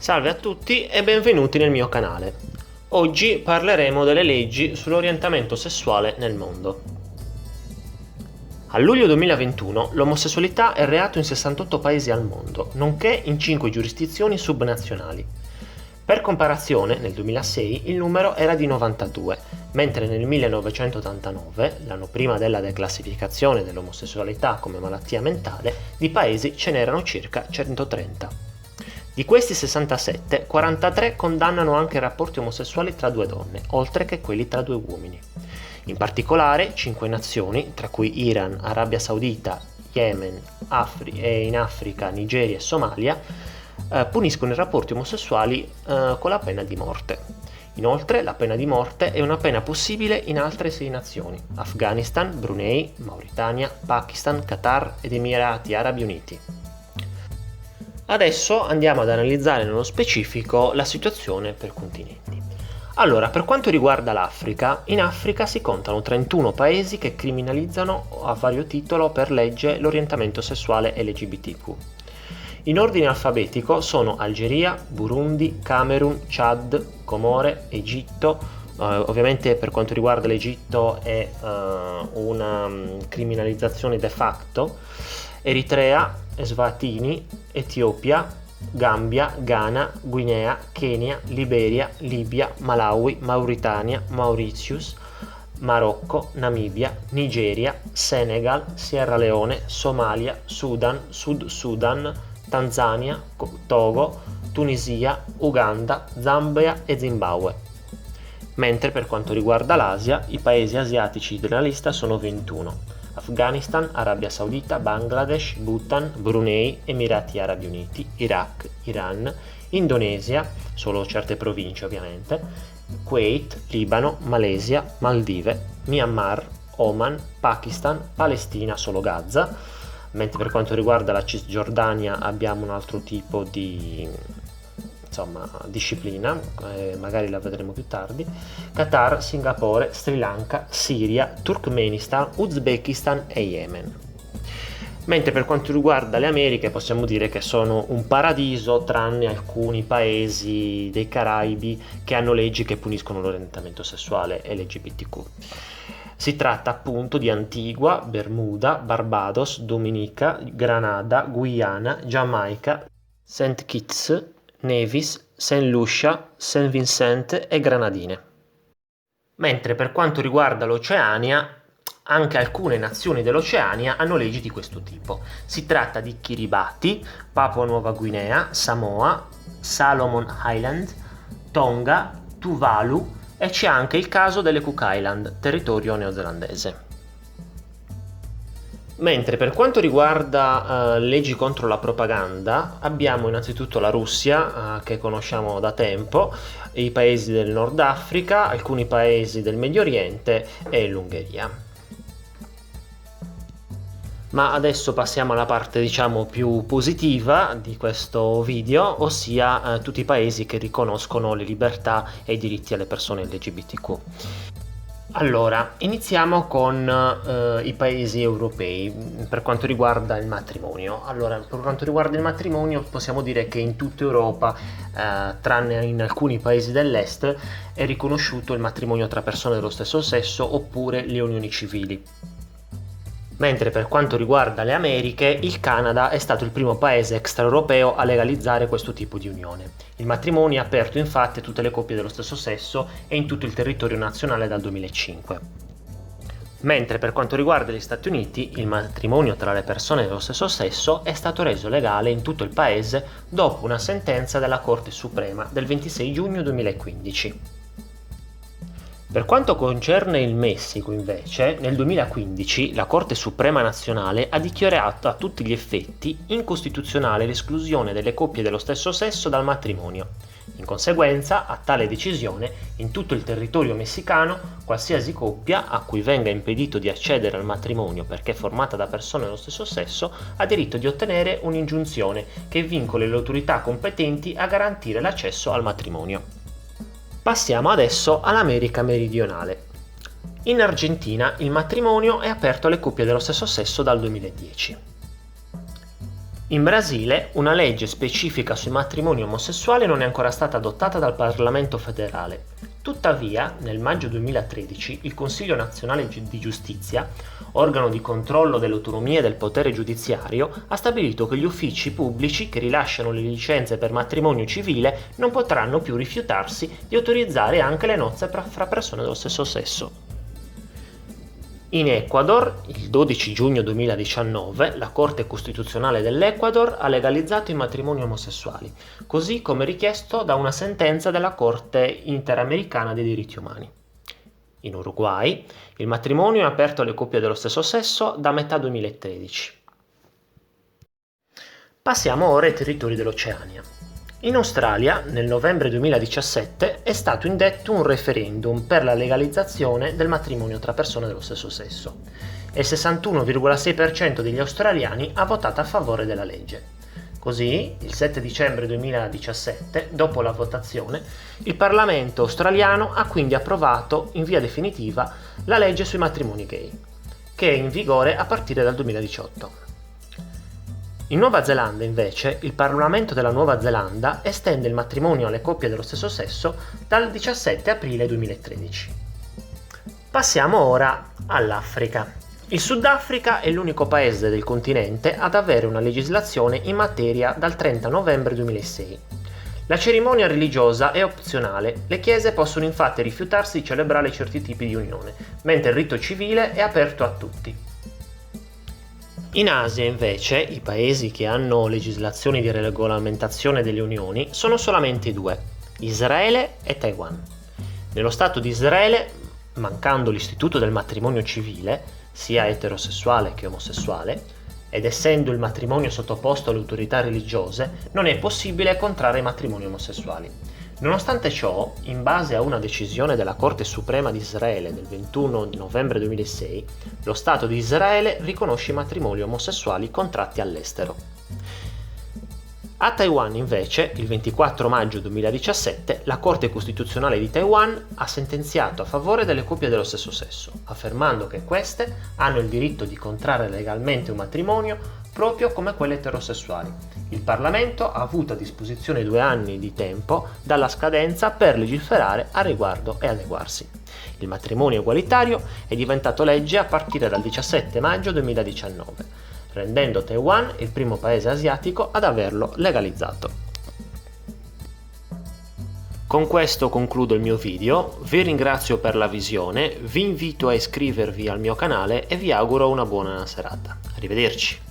Salve a tutti e benvenuti nel mio canale. Oggi parleremo delle leggi sull'orientamento sessuale nel mondo. A luglio 2021 l'omosessualità è reato in 68 paesi al mondo, nonché in 5 giurisdizioni subnazionali. Per comparazione, nel 2006 il numero era di 92, mentre nel 1989, l'anno prima della declassificazione dell'omosessualità come malattia mentale, di paesi ce n'erano circa 130. Di questi 67, 43 condannano anche rapporti omosessuali tra due donne, oltre che quelli tra due uomini. In particolare, 5 nazioni, tra cui Iran, Arabia Saudita, Yemen, e in Africa, Nigeria e Somalia, puniscono i rapporti omosessuali con la pena di morte. Inoltre, la pena di morte è una pena possibile in altre 6 nazioni: Afghanistan, Brunei, Mauritania, Pakistan, Qatar ed Emirati Arabi Uniti. Adesso andiamo ad analizzare nello specifico la situazione per continenti. Allora, per quanto riguarda l'Africa, in Africa si contano 31 paesi che criminalizzano a vario titolo per legge l'orientamento sessuale LGBTQ. In ordine alfabetico sono Algeria, Burundi, Camerun, Chad, Comore, Egitto. Ovviamente per quanto riguarda l'Egitto è una criminalizzazione de facto, Eritrea, Eswatini, Etiopia, Gambia, Ghana, Guinea, Kenya, Liberia, Libia, Malawi, Mauritania, Mauritius, Marocco, Namibia, Nigeria, Senegal, Sierra Leone, Somalia, Sudan, Sud Sudan, Tanzania, Togo, Tunisia, Uganda, Zambia e Zimbabwe. Mentre per quanto riguarda l'Asia, i paesi asiatici della lista sono 21. Afghanistan, Arabia Saudita, Bangladesh, Bhutan, Brunei, Emirati Arabi Uniti, Iraq, Iran, Indonesia, solo certe province ovviamente, Kuwait, Libano, Malesia, Maldive, Myanmar, Oman, Pakistan, Palestina, solo Gaza, mentre per quanto riguarda la Cisgiordania abbiamo un altro tipo di disciplina, magari la vedremo più tardi, Qatar, Singapore, Sri Lanka, Siria, Turkmenistan, Uzbekistan e Yemen. Mentre per quanto riguarda le Americhe possiamo dire che sono un paradiso, tranne alcuni paesi dei Caraibi che hanno leggi che puniscono l'orientamento sessuale LGBTQ. Si tratta appunto di Antigua, Bermuda, Barbados, Dominica, Granada, Guyana, Giamaica, St. Kitts, Nevis, St. Lucia, St. Vincent e Granadine. Mentre per quanto riguarda l'Oceania, anche alcune nazioni dell'Oceania hanno leggi di questo tipo. Si tratta di Kiribati, Papua Nuova Guinea, Samoa, Salomon Island, Tonga, Tuvalu e c'è anche il caso delle Cook Island, territorio neozelandese. Mentre per quanto riguarda leggi contro la propaganda, abbiamo innanzitutto la Russia, che conosciamo da tempo, i paesi del Nord Africa, alcuni paesi del Medio Oriente e l'Ungheria. Ma adesso passiamo alla parte più positiva di questo video, ossia tutti i paesi che riconoscono le libertà e i diritti alle persone LGBTQ. Allora, iniziamo con i paesi europei per quanto riguarda il matrimonio. Allora, per quanto riguarda il matrimonio possiamo dire che in tutta Europa, tranne in alcuni paesi dell'est, è riconosciuto il matrimonio tra persone dello stesso sesso oppure le unioni civili. Mentre per quanto riguarda le Americhe, il Canada è stato il primo paese extraeuropeo a legalizzare questo tipo di unione. Il matrimonio è aperto infatti a tutte le coppie dello stesso sesso e in tutto il territorio nazionale dal 2005. Mentre per quanto riguarda gli Stati Uniti, il matrimonio tra le persone dello stesso sesso è stato reso legale in tutto il paese dopo una sentenza della Corte Suprema del 26 giugno 2015. Per quanto concerne il Messico, invece, nel 2015 la Corte Suprema Nazionale ha dichiarato a tutti gli effetti incostituzionale l'esclusione delle coppie dello stesso sesso dal matrimonio. In conseguenza, a tale decisione, in tutto il territorio messicano, qualsiasi coppia a cui venga impedito di accedere al matrimonio perché formata da persone dello stesso sesso ha diritto di ottenere un'ingiunzione che vincoli le autorità competenti a garantire l'accesso al matrimonio. Passiamo adesso all'America meridionale. In Argentina il matrimonio è aperto alle coppie dello stesso sesso dal 2010. In Brasile una legge specifica sui matrimoni omosessuali non è ancora stata adottata dal Parlamento federale. Tuttavia, nel maggio 2013, il Consiglio nazionale di giustizia, organo di controllo dell'autonomia e del potere giudiziario, ha stabilito che gli uffici pubblici che rilasciano le licenze per matrimonio civile non potranno più rifiutarsi di autorizzare anche le nozze fra persone dello stesso sesso. In Ecuador, il 12 giugno 2019, la Corte Costituzionale dell'Ecuador ha legalizzato i matrimoni omosessuali, così come richiesto da una sentenza della Corte Interamericana dei diritti umani. In Uruguay, il matrimonio è aperto alle coppie dello stesso sesso da metà 2013. Passiamo ora ai territori dell'Oceania. In Australia, nel novembre 2017, è stato indetto un referendum per la legalizzazione del matrimonio tra persone dello stesso sesso e il 61,6% degli australiani ha votato a favore della legge. Così, il 7 dicembre 2017, dopo la votazione, il Parlamento australiano ha quindi approvato in via definitiva la legge sui matrimoni gay, che è in vigore a partire dal 2018. In Nuova Zelanda, invece, il Parlamento della Nuova Zelanda estende il matrimonio alle coppie dello stesso sesso dal 17 aprile 2013. Passiamo ora all'Africa. Il Sudafrica è l'unico paese del continente ad avere una legislazione in materia dal 30 novembre 2006. La cerimonia religiosa è opzionale, le chiese possono infatti rifiutarsi di celebrare certi tipi di unione, mentre il rito civile è aperto a tutti. In Asia, invece, i paesi che hanno legislazioni di regolamentazione delle unioni sono solamente due, Israele e Taiwan. Nello Stato di Israele, mancando l'istituto del matrimonio civile, sia eterosessuale che omosessuale, ed essendo il matrimonio sottoposto alle autorità religiose, non è possibile contrarre matrimoni omosessuali. Nonostante ciò, in base a una decisione della Corte Suprema di Israele del 21 novembre 2006, lo Stato di Israele riconosce i matrimoni omosessuali contratti all'estero. A Taiwan, invece, il 24 maggio 2017, la Corte Costituzionale di Taiwan ha sentenziato a favore delle coppie dello stesso sesso, affermando che queste hanno il diritto di contrarre legalmente un matrimonio proprio come quelle eterosessuali. Il Parlamento ha avuto a disposizione 2 anni di tempo dalla scadenza per legiferare a riguardo e adeguarsi. Il matrimonio egualitario è diventato legge a partire dal 17 maggio 2019, rendendo Taiwan il primo paese asiatico ad averlo legalizzato. Con questo concludo il mio video, vi ringrazio per la visione, vi invito a iscrivervi al mio canale e vi auguro una buona serata. Arrivederci!